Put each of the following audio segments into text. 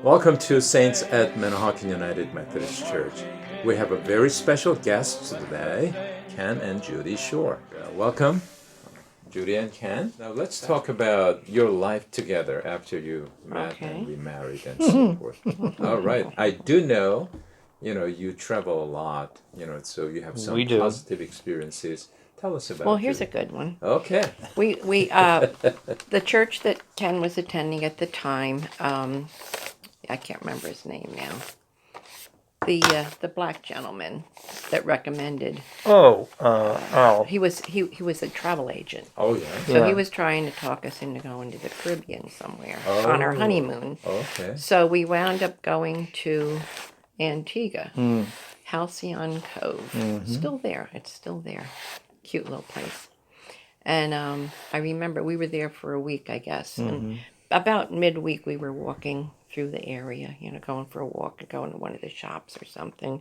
Welcome to Saints at Manahawkin United Methodist Church. We have a very special guest today, Ken and Judy Schorr. Welcome, Judy and Ken. Now let's talk about your life together after you met and remarried and so forth. All right. I do know, you travel a lot, so you have some positive experiences. Tell us about it. Well, here's a good one. Okay. We the church that Ken was attending at the time, I can't remember his name now. The black gentleman that recommended. He was a travel agent. Oh yeah. So he was trying to talk us into going to the Caribbean somewhere on our honeymoon. Okay. So we wound up going to Antigua, Halcyon Cove. Still there. It's still there. Cute little place. And I remember we were there for a week, I guess. And about midweek, we were walking through the area, going for a walk, going to one of the shops or something.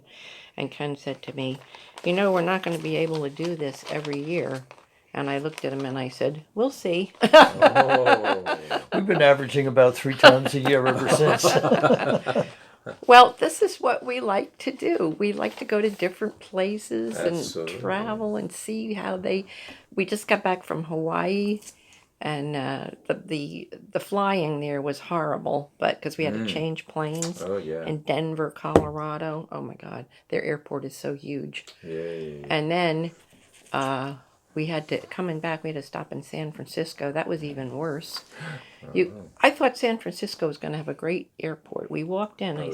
And Ken said to me, we're not going to be able to do this every year. And I looked at him and I said, we'll see. We've been averaging about 3 times a year ever since. Well, this is what we like to do. We like to go to different places and travel and see how we just got back from Hawaii, and the flying there was horrible, but because we had to change planes. Oh yeah. In Denver, Colorado. Oh my God, their airport is so huge. Yay. And then we had to stop in San Francisco. That was even worse. I thought San Francisco was going to have a great airport. We walked in. I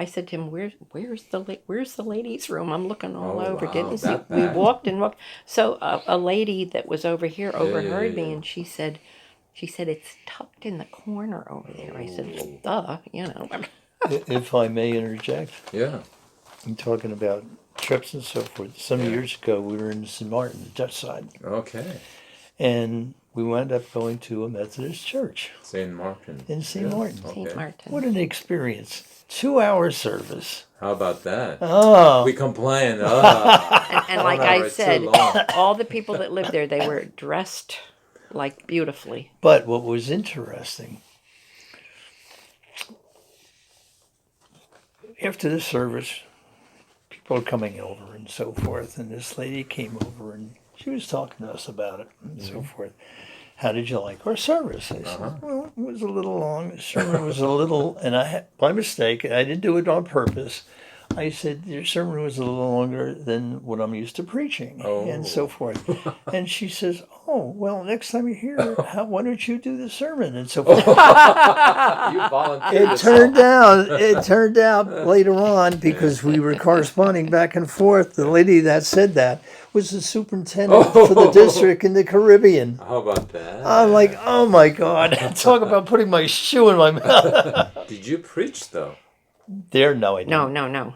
said to him, "Where's the ladies' room? I'm looking all over. Wow, Didn't see." We walked and walked. So a lady that was over here overheard me, and she said, "It's tucked in the corner over there." I said, "Well, duh, If I may interject. Yeah. I'm talking about trips and so forth. Some years ago, we were in St. Martin, the Dutch side. Okay. And we wound up going to a Methodist church. St. Martin. In St. Martin. Okay. St. Martin. What an experience. 2-hour service. How about that? Oh. We complain. And like I said, all the people that lived there, they were dressed like beautifully. But what was interesting, after the service, people were coming over and so forth, and this lady came over and she was talking to us about it and so forth. How did you like our service? I said, well, it was a little long. The sermon was a little, and by mistake, I didn't do it on purpose. I said, your sermon was a little longer than what I'm used to preaching and so forth. And she says, oh, well, next time you're here, why don't you do the sermon and so forth. You volunteered. It turned out later on, because we were corresponding back and forth, the lady that said that was the superintendent for the district in the Caribbean. How about that? I'm like, oh my God, talk about putting my shoe in my mouth. Did you preach though? No, I didn't. No.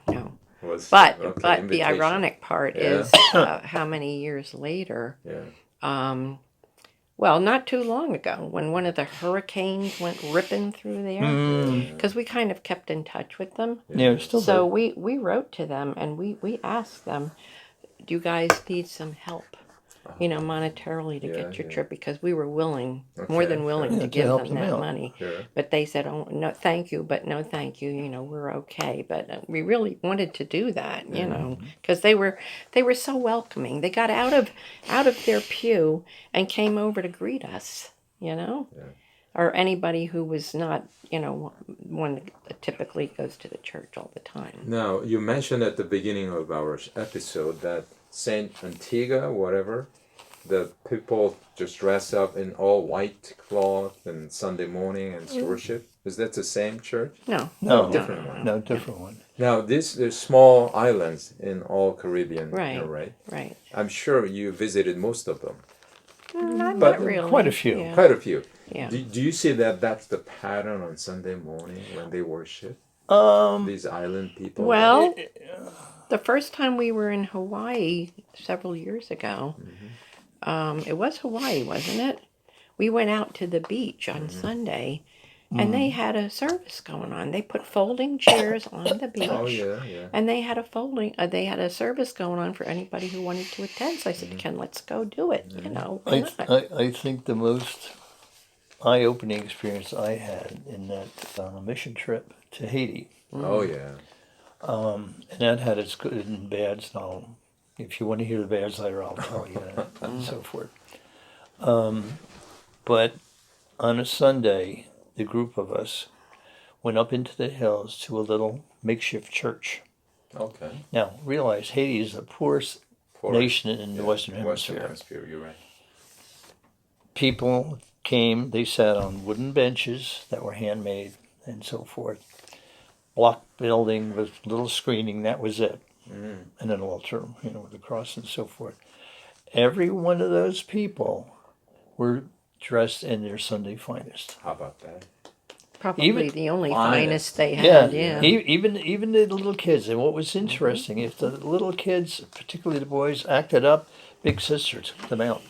But the ironic part is how many years later, well, not too long ago, when one of the hurricanes went ripping through there, because we kind of kept in touch with them. Yeah, still So do. we wrote to them and we asked them, do you guys need some help? Monetarily to get your trip, because we were more than willing to give them that money. Sure. But they said, oh, no, thank you, but no, thank you, we're okay. But we really wanted to do that, because they were so welcoming. They got out of their pew and came over to greet us, or anybody who was not, one that typically goes to the church all the time. Now, you mentioned at the beginning of our episode that Saint Antigua, whatever, the people just dress up in all white cloth and Sunday morning and worship. Is that the same church? No. Different one. No, different one. Now, there's small islands in all Caribbean, Right. Right? I'm sure you visited most of them. Not really. Quite a few. Yeah. Quite a few. Yeah. Do you see that that's the pattern on Sunday morning when they worship? These island people? Well, the first time we were in Hawaii several years ago, it was Hawaii, wasn't it? We went out to the beach on Sunday, and they had a service going on. They put folding chairs on the beach. Oh, yeah. And they had a service going on for anybody who wanted to attend. So I said to Ken, let's go do it. Why not? I think the most eye-opening experience I had in that mission trip to Haiti. Oh yeah. And that had its good and bads. And if you want to hear the bads later, I'll tell you that and so forth. But on a Sunday, the group of us went up into the hills to a little makeshift church. Okay. Now, realize Haiti is the poorest nation in the Western Hemisphere. Western Hemisphere, you're right. People came, they sat on wooden benches that were handmade and so forth. Block building with little screening, that was it. And an altar, with a cross and so forth. Every one of those people were dressed in their Sunday finest. How about that? Probably the only finest. finest they had, yeah. Even the little kids. And what was interesting, if the little kids, particularly the boys, acted up, Big Sister took them out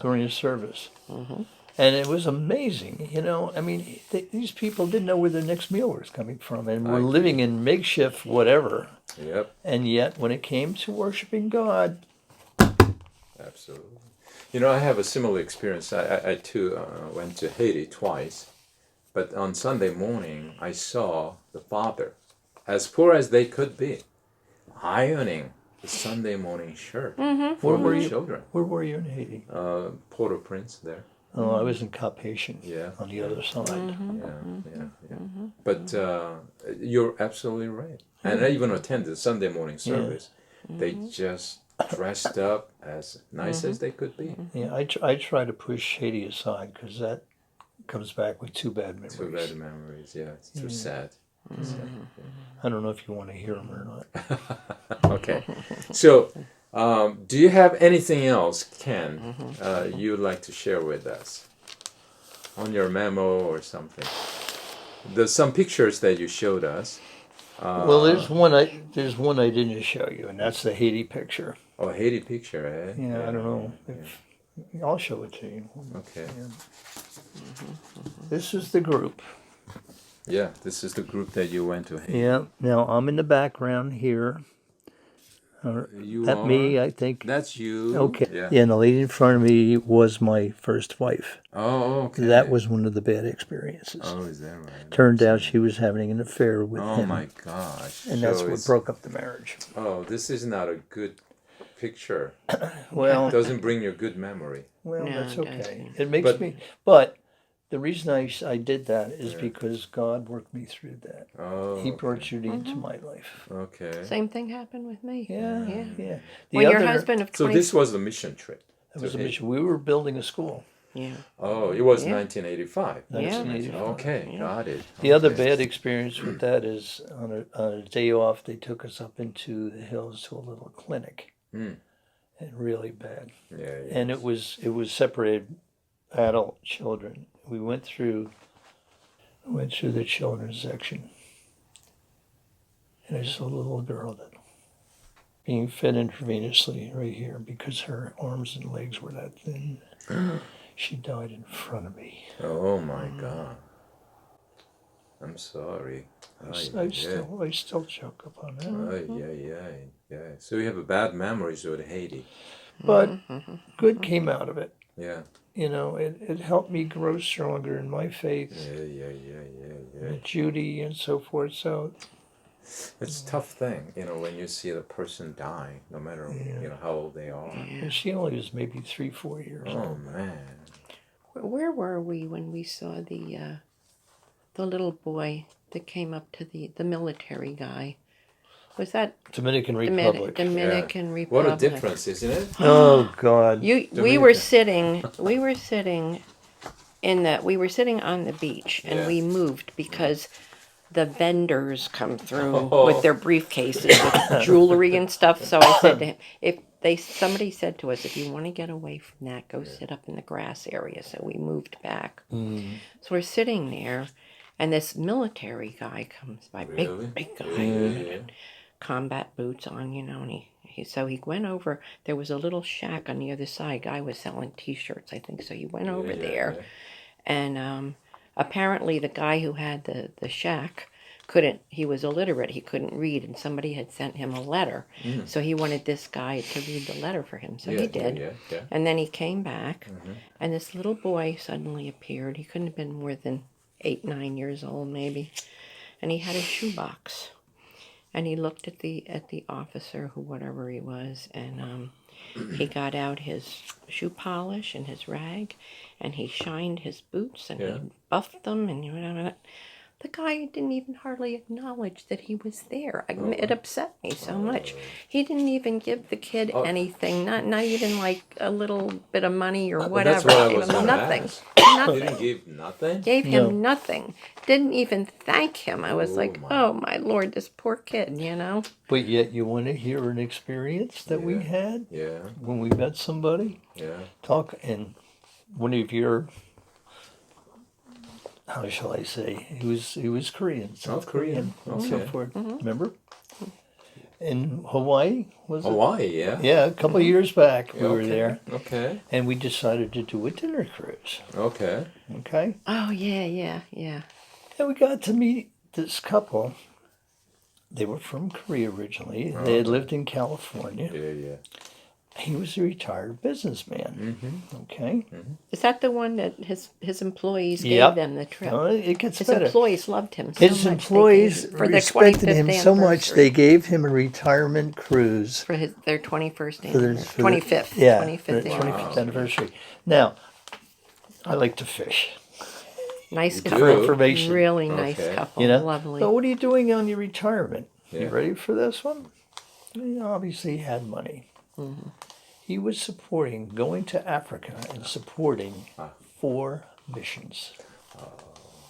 during the service. And it was amazing, I mean, these people didn't know where their next meal was coming from and were living in makeshift whatever. Yep. And yet, when it came to worshiping God... Absolutely. I have a similar experience. I too went to Haiti twice. But on Sunday morning, I saw the father, as poor as they could be, ironing the Sunday morning shirt for the children. Where were you in Haiti? Port-au-Prince there. Oh, I was in Cap-Haïtien, on the other side. Yeah. But you're absolutely right. And I even attended the Sunday morning service. They just dressed up as nice as they could be. Yeah, I try to push Haiti aside because that comes back with two bad memories. Two bad memories, yeah. It's too sad. I don't know if you want to hear them or not. Okay. So, do you have anything else, Ken, you would like to share with us on your memo or something? There's some pictures that you showed us. Well, there's one I didn't show you, and that's the Haiti picture. Oh, Haiti picture, eh? Yeah, I don't know. I'll show it to you. Okay. Yeah. This is the group. Yeah, this is the group that you went to Haiti. Yeah. Now I'm in the background here. Me, I think. That's you. Okay. Yeah. And the lady in front of me was my first wife. Oh, okay. That was one of the bad experiences. Oh, is that right? Turned out she was having an affair with him. Oh my gosh. And that's what broke up the marriage. Oh, this is not a good picture. Well, it doesn't bring you good memory. Well, No, that's it okay. doesn't. It makes me. But the reason I did that is because God worked me through that. Oh. He brought Judy into my life. Okay. Same thing happened with me. Yeah. When your husband of 20... So this was the mission trip. That was a mission. We were building a school. Yeah. Oh, it was 1985. 1985. Okay, got it. The other bad experience with that is on a day off, they took us up into the hills to a little clinic. And really bad. Yeah. And it was separated adult children. We went through the children's section. And I saw a little girl that being fed intravenously right here because her arms and legs were that thin. She died in front of me. Oh my God. I'm sorry. I still choke up on that. Yeah. So you have a bad memories with Haiti. But good came out of it. Yeah. It helped me grow stronger in my faith. Yeah. With Judy and so forth. So it's a tough thing, when you see the person die, no matter how old they are. And she only was maybe 3-4 years old. Oh man. Where were we when we saw the little boy that came up to the military guy? Was that Dominican Republic? Dominican Republic. What a difference, isn't it? Oh God! We were sitting on the beach, and we moved because the vendors come through with their briefcases with jewelry and stuff. So I said to him, somebody said to us, if you want to get away from that, go sit up in the grass area. So we moved back. So we're sitting there, and this military guy comes by, big guy, combat boots on, and so he went over. There was a little shack on the other side. Guy was selling T-shirts, I think. So he went over there, and apparently the guy who had the shack he was illiterate, he couldn't read, and somebody had sent him a letter. So he wanted this guy to read the letter for him. So he did. Yeah. And then he came back, and this little boy suddenly appeared. He couldn't have been more than 8, 9 years old, maybe. And he had a shoebox. And he looked at the officer, who whatever he was, and he got out his shoe polish and his rag, and he shined his boots, and he buffed them, and the guy didn't even hardly acknowledge that he was there. It upset me so much. He didn't even give the kid anything, not even like a little bit of money or whatever. That's what I was going to nothing. ask. Nothing. You didn't give nothing? Gave him nothing. Didn't even thank him. I was like, oh my Lord, this poor kid, you know. But yet you want to hear an experience that we had when we met somebody? Yeah. Talk, and one of your, how shall I say, he was Korean, South Korean, and so forth. Remember? In Hawaii, was it? Hawaii, yeah. Yeah, a couple of years back we were there. Okay. And we decided to do a dinner cruise. Okay. Okay? Oh, yeah. And we got to meet this couple. They were from Korea originally. They had lived in California. Yeah. He was a retired businessman. Okay? Is that the one that his employees gave them the trip? No, it gets His better. employees loved him so much. His employees for their respected 25th him so much, anniversary. they gave him a retirement cruise. For their 21st For their- anniversary. for their- 25th. Yeah, 25th for their anniversary. 25th anniversary. Now, I like to fish. Nice You couple. do? Information. Really nice Okay. couple. You know? Lovely. So what are you doing on your retirement? You Yeah. ready for this one? He obviously had money. He was supporting, going to Africa and supporting 4 missions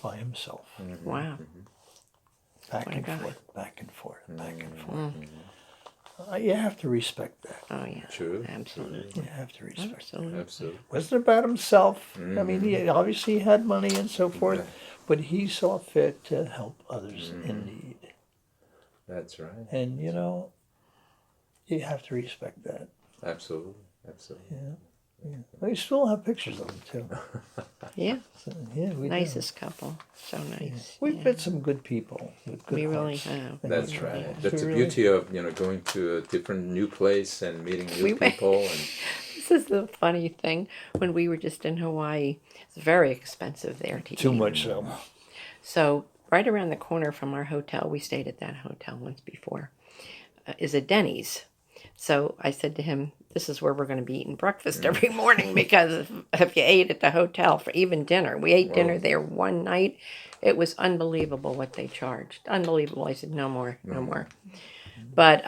by himself. Wow. Back and guy. forth, back and forth, back and forth. You have to respect that. Oh, yeah. True. Absolutely. You have to respect Absolutely. Absolutely. It wasn't about himself. I mean, he obviously had money and so forth, but he saw fit to help others in need. That's right. And, you know, you have to respect that. Absolutely. We still have pictures of them, too. Yeah. So, yeah, we do. Nicest couple. So nice. We've met some good people with good We really hearts. have. That's We right. really have. That's the Really? beauty of going to a different new place and meeting new We went- people. And This is the funny thing. When we were just in Hawaii, it's very expensive there to Too eat. much so. So right around the corner from our hotel, we stayed at that hotel once before, is a Denny's. So I said to him, this is where we're going to be eating breakfast every morning, because if you ate at the hotel for even dinner, we ate dinner there one night. It was unbelievable what they charged. Unbelievable. I said, no more. But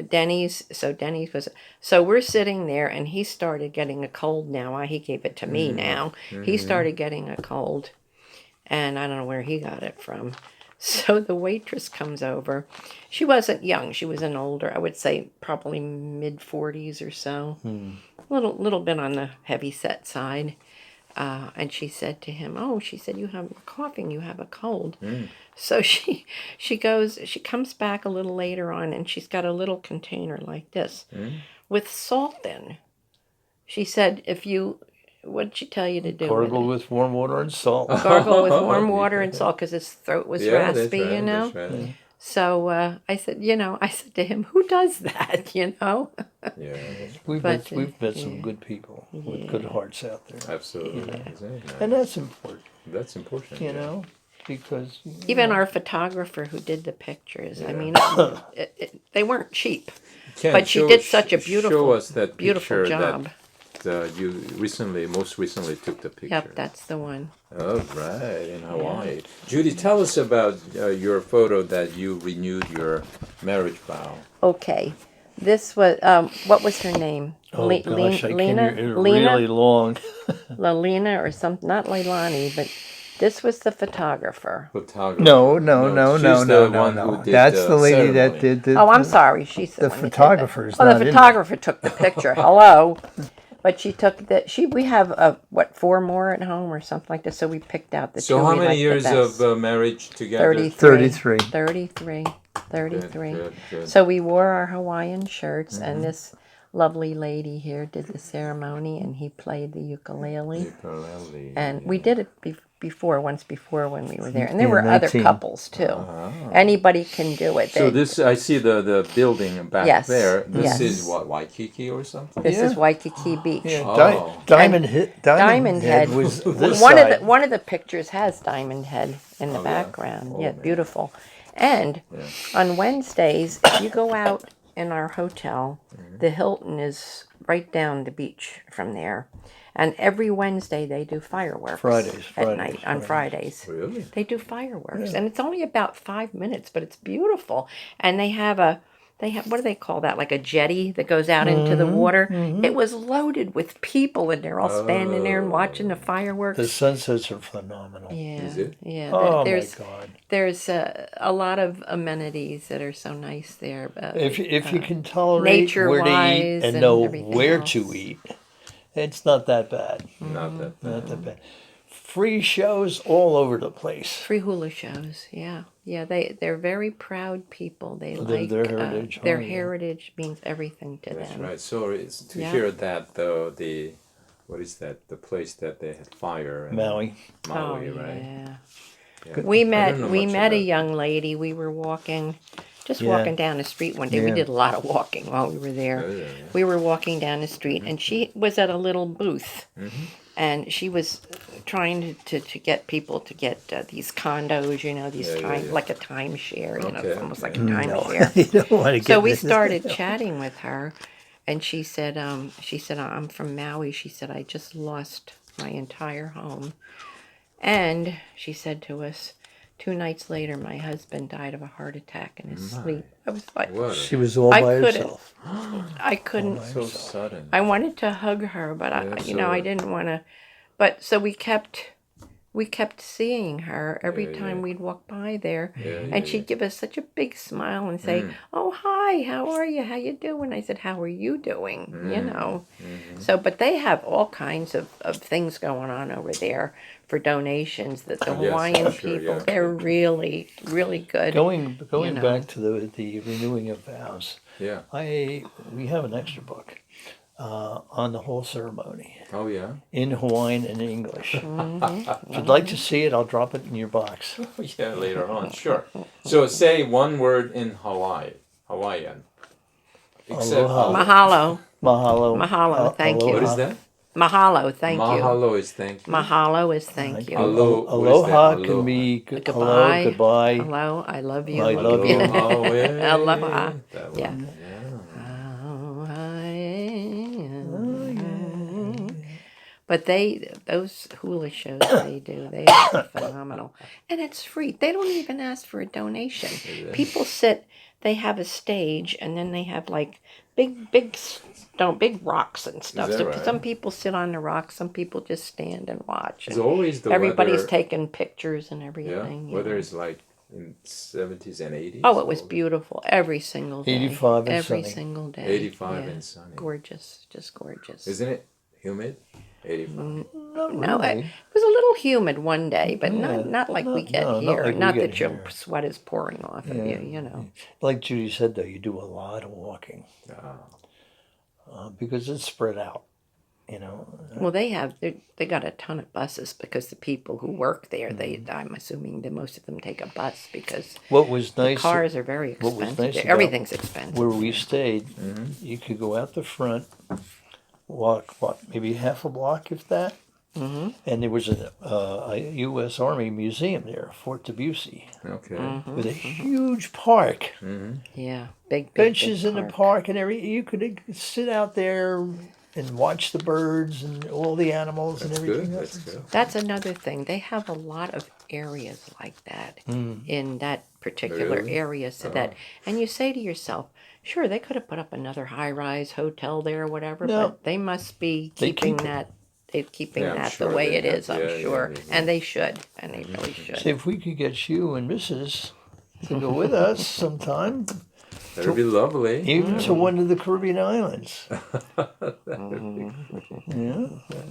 Denny's was, so we're sitting there, and he started getting a cold now. He gave it to me now. He started getting a cold, and I don't know where he got it from. So the waitress comes over. She wasn't young. She was an older, I would say probably mid-40s or so. Little bit on the heavy set side. And she said to him, oh, she said, you have coughing, you have a cold. So she comes back a little later on, and she's got a little container like this with salt in. She said, what'd she tell you to do? Gargle with warm water and salt. Gargle with warm water and salt, because his throat was raspy, that's right, you know? That's right. So I said to him, who does that, you know? Yeah. We've But, met some good people with good hearts out there. Absolutely. Exactly. And that's important, That's important. you know, because... Even our photographer who did the pictures, I mean, they weren't cheap. Ken, But she did such a show us that beautiful picture job. that you most recently took the picture. Yep, that's the one. Oh, right, in Hawaii. Judy, tell us about your photo that you renewed your marriage vow. Okay. This was, what was her name? Oh, gosh, I Lena? can't hear Lena? really long. Lalina or something, not Leilani, but this was the photographer. Photographer. No. She's the one who did That's the lady ceremony. that did the... Oh, I'm sorry. She's the one who did that. photographer's Oh, not the in photographer took the picture. Hello. But she took we have, 4 more at home or something like this, so we picked out the two So how we many liked the years best. of marriage together? 33. 33. 33. Good. So we wore our Hawaiian shirts, and this lovely lady here did the ceremony, and he played the ukulele. Ukulele. And we did it once before when we were there. And there In were other 19 couples too. Anybody can do it. So this, I see the building back Yes, there. This yes. is what, Waikiki or something? This is Yeah. Waikiki Beach. Yeah, Oh. Diamond Head was this One side. one of the pictures has Diamond Head in the Oh, yeah? background. Oh, Yeah, man. beautiful. And on Wednesdays, if you go out in our hotel, the Hilton is right down the beach from there. And every Wednesday they do fireworks. At night on Fridays. Really? They do fireworks, and it's only about 5 minutes, but it's beautiful. And they have what do they call that? Like a jetty that goes out into the water. It was loaded with people, and they're all standing there and watching the fireworks. The sunsets are phenomenal. Yeah, Is it? yeah. Oh There's my God! there's a lot of amenities that are so nice there. If you can tolerate where to eat nature-wise and and know everything where else. to eat, it's not that bad. Not that bad. Not that bad. Free shows all over the place. Free hula shows, yeah. They're very proud people. They like Their heritage. their Oh, yeah. heritage means everything to That's them. right. So it's to Yeah. hear that though, what is that? The place that they had fire. And Maui. Maui, Oh, right? yeah. Yeah. We I don't met know we much met a about- young lady. We were walking Yeah. walking down the street one day. We Yeah. did a lot of walking while we were there. Oh, yeah. We were walking down the street, and she was at a little booth, Mm-hmm. and she was trying to get people to get these condos, these Yeah, yeah, yeah. like a timeshare, Okay, it's almost like a okay. timeshare. You don't want to get So we this- started chatting with her, and she said, I'm from Maui. She said, I just lost my entire home. And she said to us, 2 nights later, my husband died of a heart attack in his sleep. I was like, What? She was all I by couldn't. herself. I couldn't. So sudden. I wanted to hug her, but Yeah, I so- didn't want to. But so we kept seeing her every Yeah, time yeah. we'd walk by there, Yeah, and she'd give us such a big smile and say, "Oh, hi, how are you? How you doing?" I said, "How are you doing?" So, but they have all kinds of things going on over there for donations. That the Oh, yes, Hawaiian sure, people, yeah. they're really, really good. Going know. back to the renewing of vows. Yeah. We have an extra book on the whole ceremony Oh yeah. in Hawaiian and English. Mm-hmm. If you'd like to see it, I'll drop it in your box. Yeah, later on. Sure. So say one word in Hawaiian. Aloha. Mahalo, Mahalo. Mahalo, thank you. What is that? mahalo, thank you. Mahalo is thank you. Mahalo is thank you. Alo- what is that? Aloha Aloha. can be Goodbye. hello, goodbye. Hello, I love you. I love you. Aloha, yeah. Aloha. That one, Yeah. But those hula shows they do, they are phenomenal. And it's free. They don't even ask for a donation. People sit, they have a stage, and then they have like big rocks and stuff. Is that So right? some people sit on the rocks, some people just stand and watch. It's And always the everybody's weather. taking pictures and Yeah. everything. Whether it's like in 70s and 80s. Oh, it was or beautiful every single day. 85 and every sunny. single day. 85 Yeah. and sunny. Gorgeous, just gorgeous. Isn't it humid? 85. Not No, really. it was a little humid one day, but Yeah. not like we get No, not here. like we Not get that your here. sweat is pouring off of Yeah. you. Like Judy said, though, you do a lot of walking Ah. because it's spread out. You know, Well, they got a ton of buses because the people who work there, I'm assuming that most of them take a bus because what was nice cars are very what was expensive. nice there. about Everything's expensive. where we stayed, you could go out the front, walk maybe half a block, if that. Mm-hmm. And there was a U.S. Army museum there, Fort Debussy, Okay. with a huge park, Yeah, big benches big in the park, and everything. You could sit out there and watch the birds and all the animals That's and everything good. else. That's good. That's another thing. They have a lot of areas like that in that particular Really? area. So that, and you say to yourself, sure, they could have put up another high-rise hotel there or whatever, No. but they must be They keeping keep it. that. They're keeping Yeah, I'm that sure the way they it have. is. I'm Yeah, sure, yeah. and they should, and they really should. So if we could get you and Mrs. to go with us sometime, That'd be lovely. even to one of the Caribbean islands. That would be great. Yeah.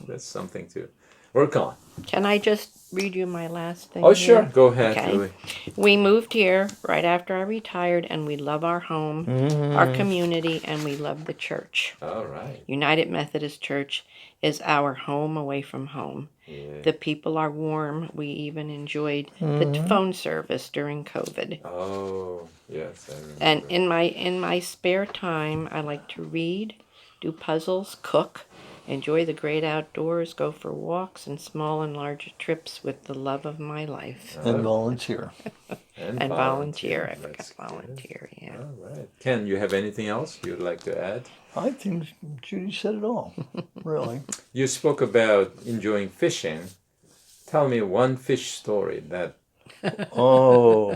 That's something too. Work on. Can I just read you my last thing? Oh, sure. here? Go ahead, Okay. Julie. We moved here right after I retired, and we love our home, our community, and we love the church. All right. United Methodist Church is our home away from home. Yeah. The people are warm. We even enjoyed the phone service during COVID. Oh, yes. I remember. And in my spare time, I like to read, do puzzles, cook, enjoy the great outdoors, go for walks and small and large trips with the love of my life. And volunteer. And volunteer. I forgot That's volunteer, good. yeah. All right. Ken, you have anything else you'd like to add? I think Judy said it all. Really. You spoke about enjoying fishing. Tell me one fish story that. Oh,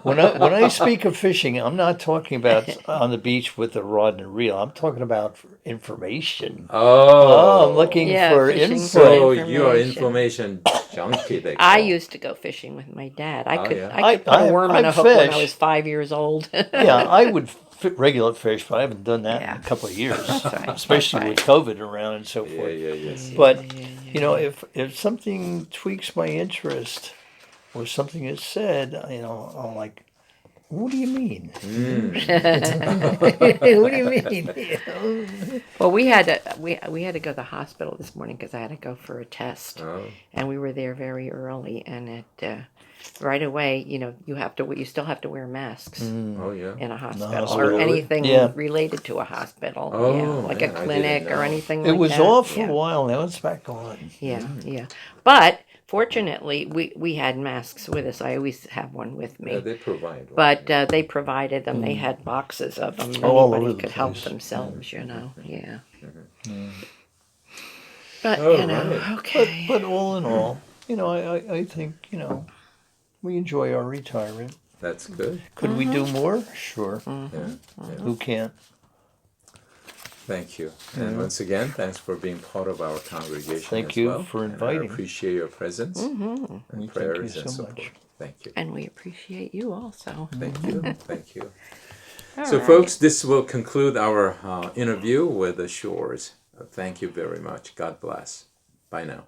when I speak of fishing, I'm not talking about on the beach with a rod and a reel. I'm talking about information. Oh, I'm looking Yeah, for fishing info. So you're information. information junkie. They I call. used to go fishing with my dad. I Oh, could yeah. I could put a worm in I a hook when I fish. was 5 years old. Yeah, I would regular fish, but I haven't done that Yeah. in a couple of years, right. especially That's with COVID around and so Yeah, forth. yes. But you know, if something tweaks my interest or something is said, you know, I'm like, what do you mean? What do you mean? Well, we had to go to the hospital this morning because I had to go for a test, Oh, and we were there very early. And it right away, you know, you still have to wear masks oh yeah. in a hospital hospital. or anything Yeah. related to a hospital. Oh, yeah, like man, a I didn't clinic or know. anything. It like was that. off for yeah. a while. Now it's back on. Yeah, yeah. But fortunately, we had masks with us. I always have one with me. Yeah, they provide. one. But they provided them. They had boxes of them. All over Anybody the could help place. themselves, you know. Yeah. But All you know, right. okay. But all in all, you know, I think, you know, we enjoy our retirement. That's good. Could we do more? Sure. Yeah, yeah. Who can't? Thank you. And once again, thanks for being part of our congregation Thank as you well. for And inviting. I appreciate your presence We and thank prayers you and so support. much. Thank you. And we appreciate you also. Thank you. Thank you. All So, right. folks, this will conclude our interview with the Schorrs. Thank you very much. God bless. Bye now.